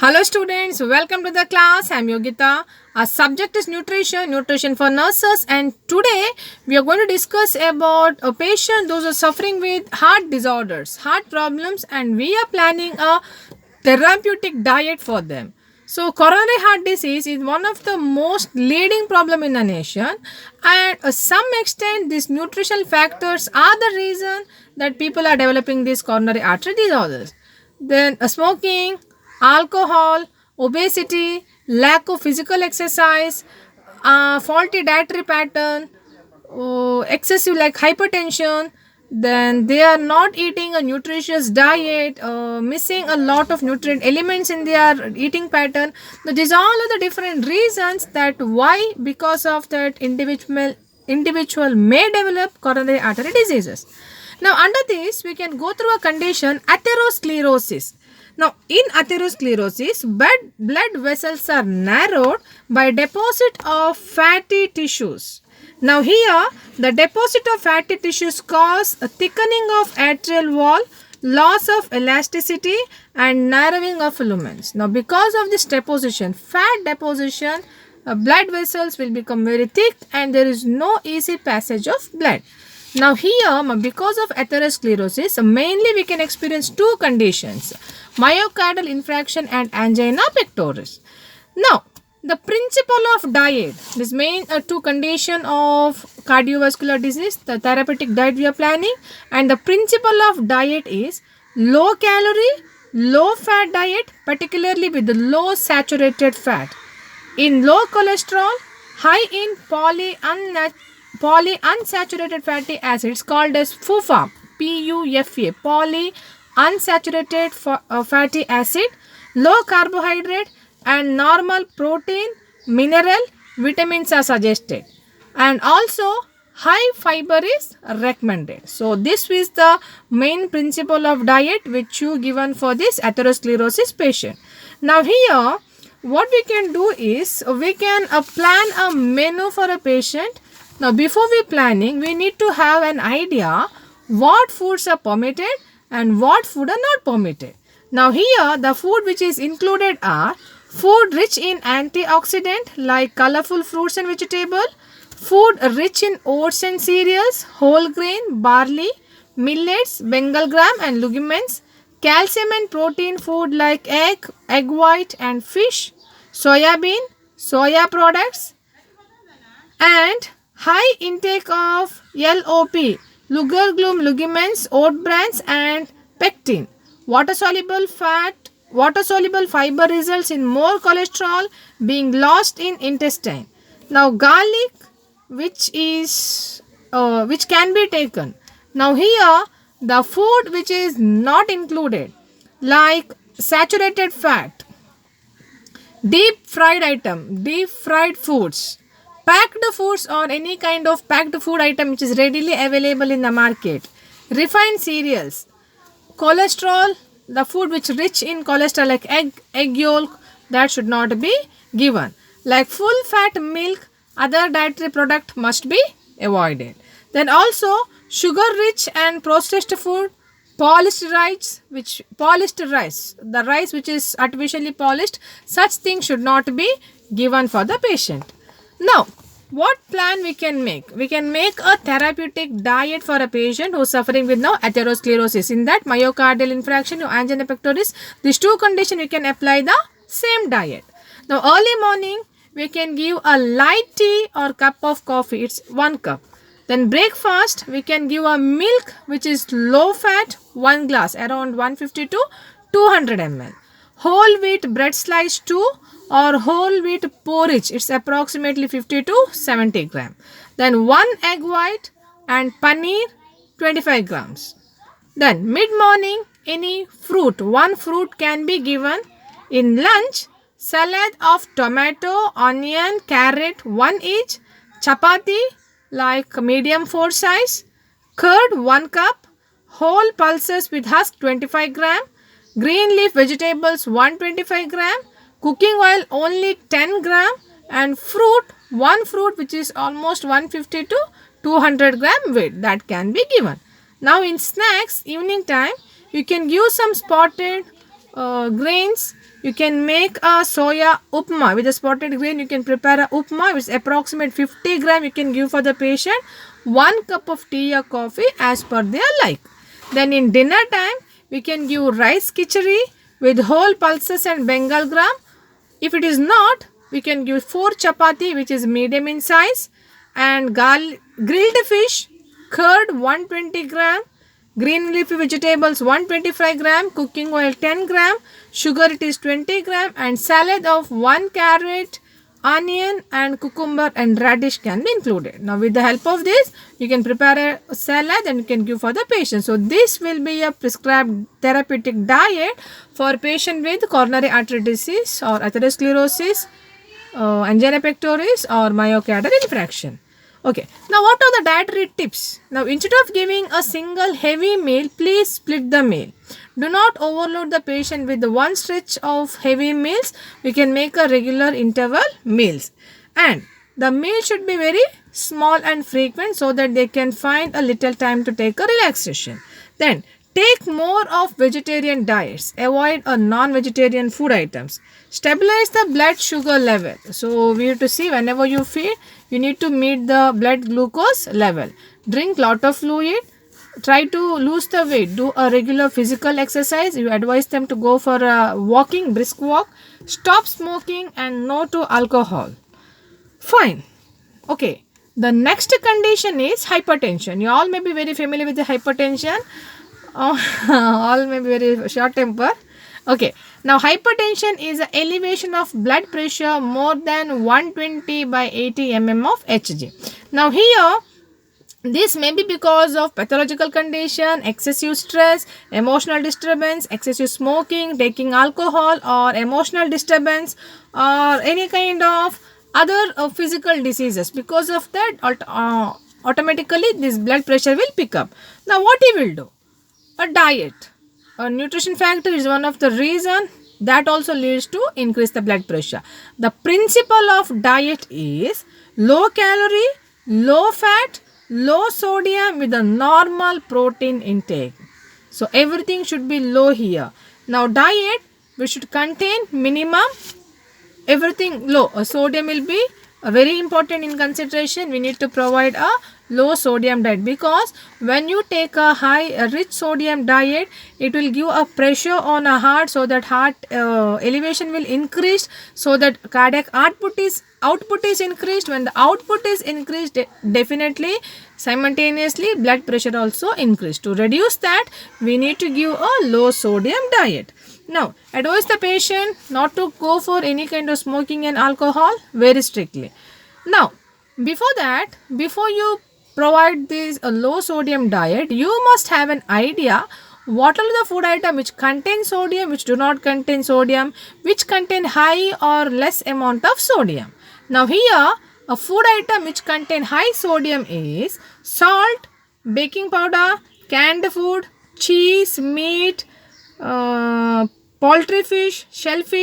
Hello students, welcome to the class. I am Yogita. Our subject is nutrition for nurses, and today we are going to discuss about a patient those are suffering with heart disorders, heart problems, and we are planning a therapeutic diet for them. So coronary heart disease is one of the most leading problem in the nation, and some extent these nutritional factors are the reason that people are developing these coronary artery disorders. Then smoking, alcohol, obesity, lack of physical exercise, faulty dietary pattern, excessive like hypertension, then they are not eating a nutritious diet, missing a lot of nutrient elements in their eating pattern. So these all are the different reasons that why because of that individual may develop coronary artery diseases. Now, under this, we can go through a condition atherosclerosis. Now, in atherosclerosis, blood vessels are narrowed by deposit of fatty tissues. Now, here, the deposit of fatty tissues cause a thickening of arterial wall, loss of elasticity, and narrowing of lumens. Now, because of this deposition, fat deposition, blood vessels will become very thick and there is no easy passage of blood. Now here, because of atherosclerosis, mainly we can experience two conditions, myocardial infarction and angina pectoris. Now, the principle of diet, this main two condition of cardiovascular disease, the therapeutic diet we are planning, and the principle of diet is low calorie, low fat diet, particularly with the low saturated fat. In low cholesterol, high in polyunsaturated fatty acids called as PUFA, PUFA, polyunsaturated fatty acid, low carbohydrate and normal protein, mineral, vitamins are suggested. And also high fiber is recommended. So this is the main principle of diet which you given for this atherosclerosis patient. Now here what we can do is we can plan a menu for a patient. Now before we planning we need to have an idea what foods are permitted and what food are not permitted. Now here the food which is included are food rich in antioxidant like colorful fruits and vegetable, food rich in oats and cereals, whole grain, barley, millets, bengal gram and legumes, calcium and protein food like egg white and fish, soya bean, soya products, and high intake of LOP, Luger Gloom ligaments, oat brands and pectin. Water soluble fiber results in more cholesterol being lost in intestine. Now garlic which can be taken. Now here the food which is not included like saturated fat, deep fried foods, packed foods or any kind of packed food item which is readily available in the market, refined cereals, cholesterol, the food which rich in cholesterol like egg yolk, that should not be given. Like full fat milk, other dietary product must be avoided. Then also sugar rich and processed food, polished rice, the rice which is artificially polished, such things should not be given for the patient. Now, what plan we can make? We can make a therapeutic diet for a patient who is suffering with now atherosclerosis. In that myocardial infarction or angina pectoris, these two conditions we can apply the same diet. Now, early morning we can give a light tea or cup of coffee. It's 1 cup. Then breakfast we can give a milk which is low fat 1 glass around 150 to 200 ml. Whole wheat bread slice 2 or whole wheat porridge, it's approximately 50 to 70 gram. Then 1 egg white and paneer 25 grams. Then mid morning any fruit, 1 fruit can be given. In lunch salad of tomato, onion, carrot 1 each, chapati like medium 4 size, curd 1 cup, whole pulses with husk 25 gram, green leaf vegetables 125 gram, cooking oil only 10 gram and one fruit which is almost 150 to 200 gram weight that can be given. Now in snacks evening time you can give some spotted grains, you can make a soya upma with a spotted grain. You can prepare a upma which is approximate 50 gram. You can give for the patient 1 cup of tea or coffee as per their like. Then in dinner time, we can give rice khichdi with whole pulses and Bengal gram. If it is not, we can give 4 chapati which is medium in size, and grilled fish, curd 120 gram, green leafy vegetables 125 gram, cooking oil 10 gram, sugar it is 20 gram, and salad of 1 carrot, onion and cucumber and radish can be included. Now with the help of this, you can prepare a salad and you can give for the patient. So this will be a prescribed therapeutic diet for patient with coronary artery disease or atherosclerosis, angina pectoris or myocardial infarction. Okay, now what are the dietary tips? Now instead of giving a single heavy meal, please split the meal. Do not overload the patient with the one stretch of heavy meals. We can make a regular interval meals. And the meal should be very small and frequent so that they can find a little time to take a relaxation. Then take more of vegetarian diets. Avoid a non-vegetarian food items. Stabilize the blood sugar level. So we have to see whenever you feed, you need to meet the blood glucose level. Drink lot of fluid. Try to lose the weight. Do a regular physical exercise. You advise them to go for a walking, brisk walk. Stop smoking and no to alcohol. Fine. Okay. The next condition is hypertension. You all may be very familiar with the hypertension. All may be very short temper. Okay. Now hypertension is an elevation of blood pressure more than 120 by 80 mm of Hg. Now here, this may be because of pathological condition, excessive stress, emotional disturbance, excessive smoking, taking alcohol or emotional disturbance or any kind of other physical diseases. Because of that, automatically this blood pressure will pick up. Now what he will do? A diet. A nutrition factor is one of the reason that also leads to increase the blood pressure. The principle of diet is low calorie, low fat, low sodium with a normal protein intake. So everything should be low here. Now diet, we should contain minimum everything low. Sodium will be very important in consideration. We need to provide a low sodium diet, because when you take a rich sodium diet, it will give a pressure on a heart, so that heart elevation will increase, so that cardiac output is increased. When the output is increased, definitely simultaneously blood pressure also increased. To reduce that, we need to give a low sodium diet. Now advise the patient not to go for any kind of smoking and alcohol very strictly. Now before that, before you provide this low sodium diet, you must have an idea what are the food items which contain sodium, which do not contain sodium, which contain high or less amount of sodium. Now here, a food item which contain high sodium is salt, baking powder, canned food, cheese, meat, poultry fish, shellfish.